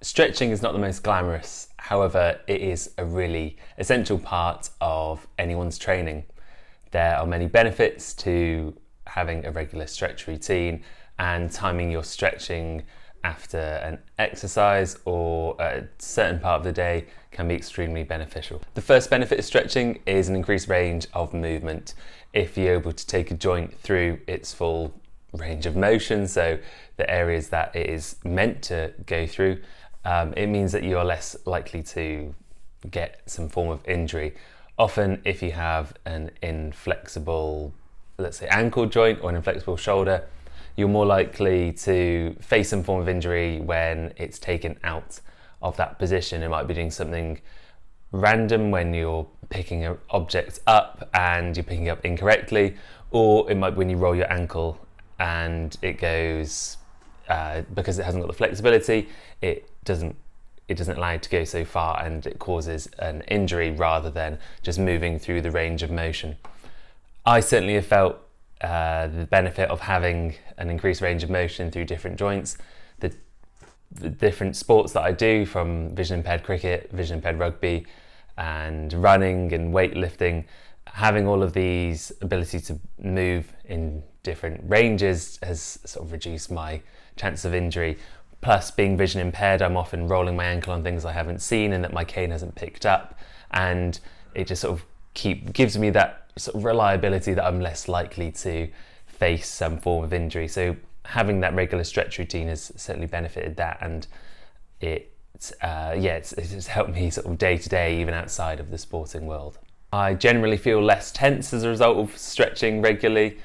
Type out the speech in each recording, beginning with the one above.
Stretching is not the most glamorous, however, it is a really essential part of anyone's training. There are many benefits to having a regular stretch routine, and timing your stretching after an exercise or a certain part of the day can be extremely beneficial. The first benefit of stretching is an increased range of movement. If you're able to take a joint through its full range of motion, so the areas that it is meant to go through, it means that you are less likely to get some form of injury. Often if you have an inflexible, let's say ankle joint or an inflexible shoulder, you're more likely to face some form of injury when it's taken out of that position. It might be doing something random when you're picking an object up and you're picking it up incorrectly, or it might be when you roll your ankle and it goes, because it hasn't got the flexibility, it doesn't allow it to go so far, and it causes an injury rather than just moving through the range of motion. I certainly have felt the benefit of having an increased range of motion through different joints. The different sports that I do, from vision impaired cricket, vision impaired rugby, and running and weightlifting, having all of these ability to move in different ranges has sort of reduced my chance of injury. Plus, being vision impaired, I'm often rolling my ankle on things I haven't seen and that my cane hasn't picked up, and it just sort of gives me that sort of reliability that I'm less likely to face some form of injury. So having that regular stretch routine has certainly benefited that, and it's helped me sort of day to day, even outside of the sporting world. I generally feel less tense as a result of stretching regularly.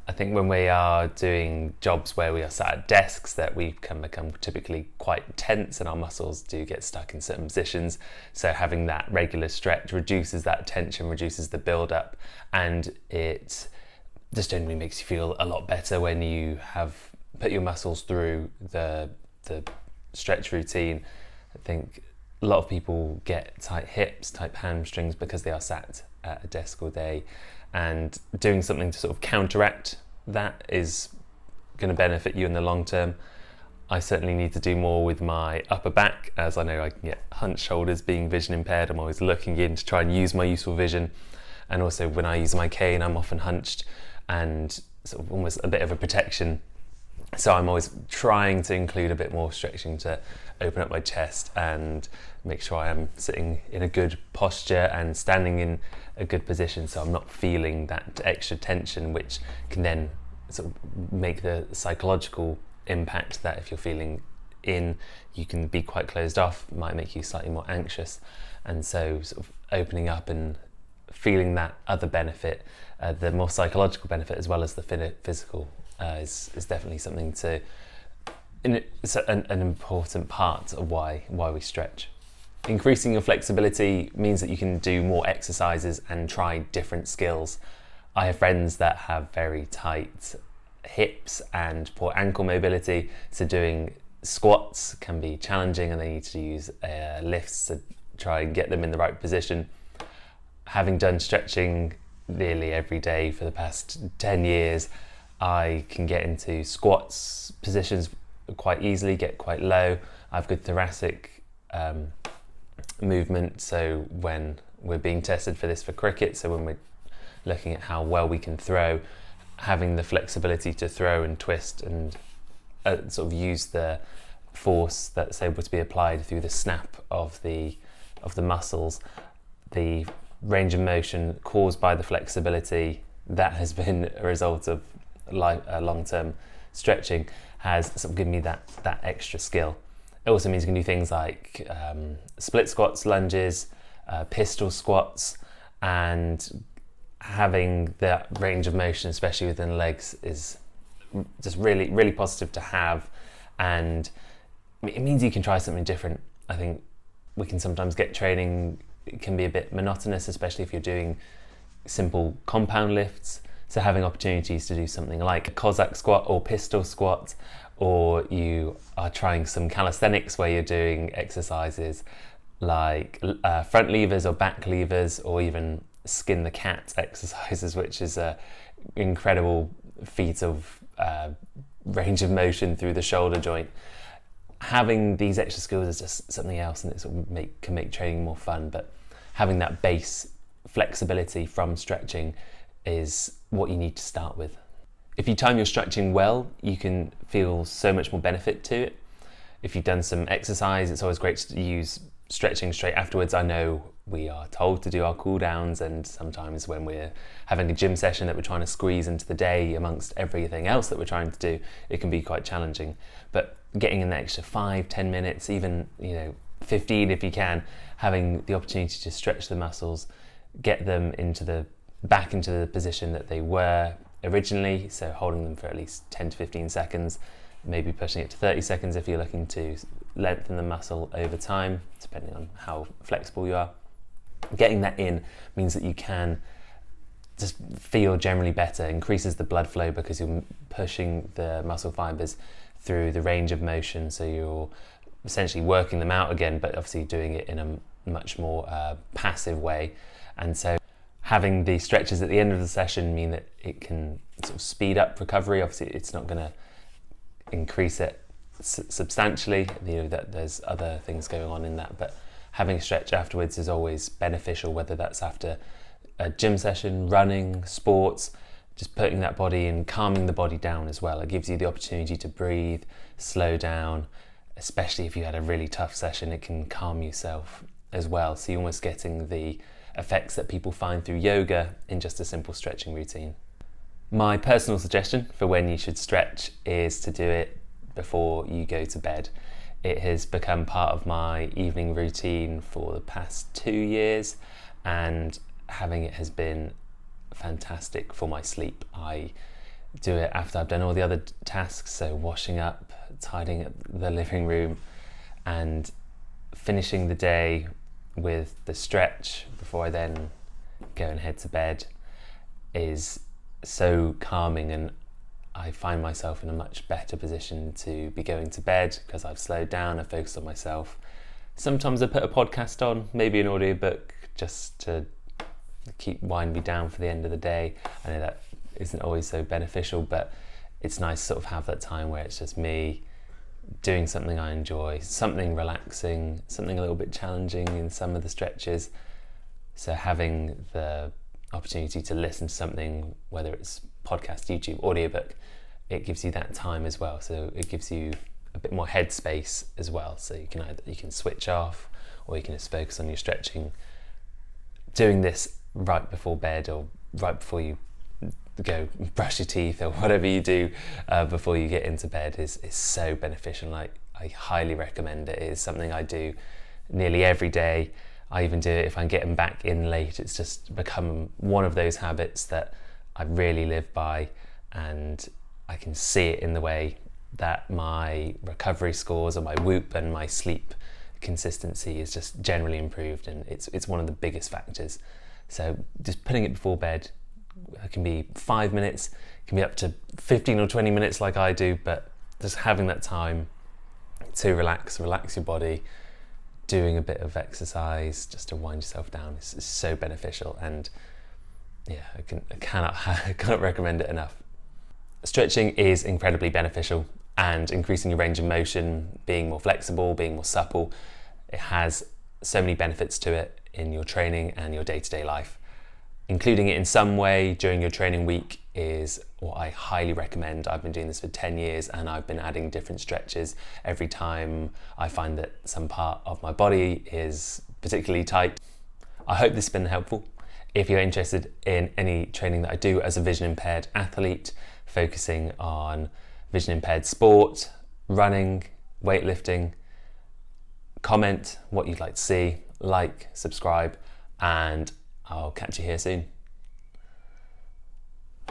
I think when we are doing jobs where we are sat at desks, that we can become typically quite tense and our muscles do get stuck in certain positions. So having that regular stretch reduces that tension, reduces the build up, and it just generally makes you feel a lot better when you have put your muscles through the stretch routine. I think a lot of people get tight hips, tight hamstrings because they are sat at a desk all day, and doing something to sort of counteract that is going to benefit you in the long term. I certainly need to do more with my upper back, as I know I can get hunched shoulders being vision impaired. I'm always looking in to try and use my useful vision, and also when I use my cane I'm often hunched and sort of almost a bit of a protection. So I'm always trying to include a bit more stretching to open up my chest and make sure I am sitting in a good posture and standing in a good position, so I'm not feeling that extra tension, which can then sort of make the psychological impact that if you're feeling you can be quite closed off, might make you slightly more anxious. And so sort of opening up and feeling that other benefit, the more psychological benefit as well as the physical, is definitely something it's an important part of why we stretch. Increasing your flexibility means that you can do more exercises and try different skills. I have friends that have very tight hips and poor ankle mobility, so doing squats can be challenging and they need to use lifts to try and get them in the right position. Having done stretching nearly every day for the past 10 years, I can get into squats positions quite easily, get quite low. I have good thoracic movement, so when we're being tested for this for cricket, so when we're looking at how well we can throw, having the flexibility to throw and twist and sort of use the force that's able to be applied through the snap of the muscles, the range of motion caused by the flexibility that has been a result of long-term stretching, has sort of given me that extra skill. It also means you can do things like split squats, lunges, pistol squats, and having that range of motion, especially within the legs, is just really, really positive to have. And it means you can try something different. I think we can sometimes get training, it can be a bit monotonous, especially if you're doing simple compound lifts. So having opportunities to do something like a Cossack squat or pistol squat, or you are trying some calisthenics where you're doing exercises like front levers or back levers, or even skin the cat exercises, which is an incredible feat of range of motion through the shoulder joint. having these extra skills is just something else, and it can make training more fun, but having that base flexibility from stretching is what you need to start with. If you time your stretching well, you can feel so much more benefit to it. If you've done some exercise, it's always great to use stretching straight afterwards. I know we are told to do our cool downs, and sometimes when we're having a gym session that we're trying to squeeze into the day amongst everything else that we're trying to do, it can be quite challenging. But getting in the extra 5-10 minutes, even 15 if you can, having the opportunity to stretch the muscles, get them back into the position that they were originally, so holding them for at least 10 to 15 seconds, maybe pushing it to 30 seconds if you're looking to lengthen the muscle over time, depending on how flexible you are. Getting that in means that you can just feel generally better, increases the blood flow because you're pushing the muscle fibers through the range of motion, so you're essentially working them out again, but obviously doing it in a much more passive way. And so having the stretches at the end of the session mean that it can sort of speed up recovery. Obviously it's not going to increase it substantially, that there's other things going on in that, but having a stretch afterwards is always beneficial, whether that's after a gym session, running, sports, just putting that body and calming the body down as well. It gives you the opportunity to breathe, slow down, especially if you had a really tough session, it can calm yourself as well. So you're almost getting the effects that people find through yoga in just a simple stretching routine. My personal suggestion for when you should stretch is to do it before you go to bed. It has become part of my evening routine for the past 2 years, and having it has been fantastic for my sleep. I do it after I've done all the other tasks, so washing up, tidying up the living room, and finishing the day with the stretch before I then go and head to bed is so calming, and I find myself in a much better position to be going to bed because I've slowed down, I've focused on myself. Sometimes I put a podcast on, maybe an audiobook, just to wind me down for the end of the day. I know that isn't always so beneficial, but it's nice to sort of have that time where it's just me doing something I enjoy, something relaxing, something a little bit challenging in some of the stretches. So having the opportunity to listen to something, whether it's podcast, YouTube, audiobook, it gives you that time as well. So it gives you a bit more headspace as well. So you can switch off, or you can just focus on your stretching. Doing this right before bed, or right before you go brush your teeth, or whatever you do before you get into bed is so beneficial. I highly recommend it. It is something I do nearly every day. I even do it if I'm getting back in late. It's just become one of those habits that I really live by, and I can see it in the way that my recovery scores, or my Whoop and my sleep consistency is just generally improved, and it's one of the biggest factors. So just putting it before bed, it can be 5 minutes, it can be up to 15 or 20 minutes like I do, but just having that time to relax your body, doing a bit of exercise just to wind yourself down is so beneficial. And yeah, I cannot recommend it enough. Stretching is incredibly beneficial, and increasing your range of motion, being more flexible, being more supple, it has so many benefits to it in your training and your day-to-day life. Including it in some way during your training week is what I highly recommend. I've been doing this for 10 years, and I've been adding different stretches every time I find that some part of my body is particularly tight. I hope this has been helpful. If you're interested in any training that I do as a vision impaired athlete, focusing on vision impaired sport, running, weightlifting, comment what you'd like to see, like, subscribe, and I'll catch you here soon.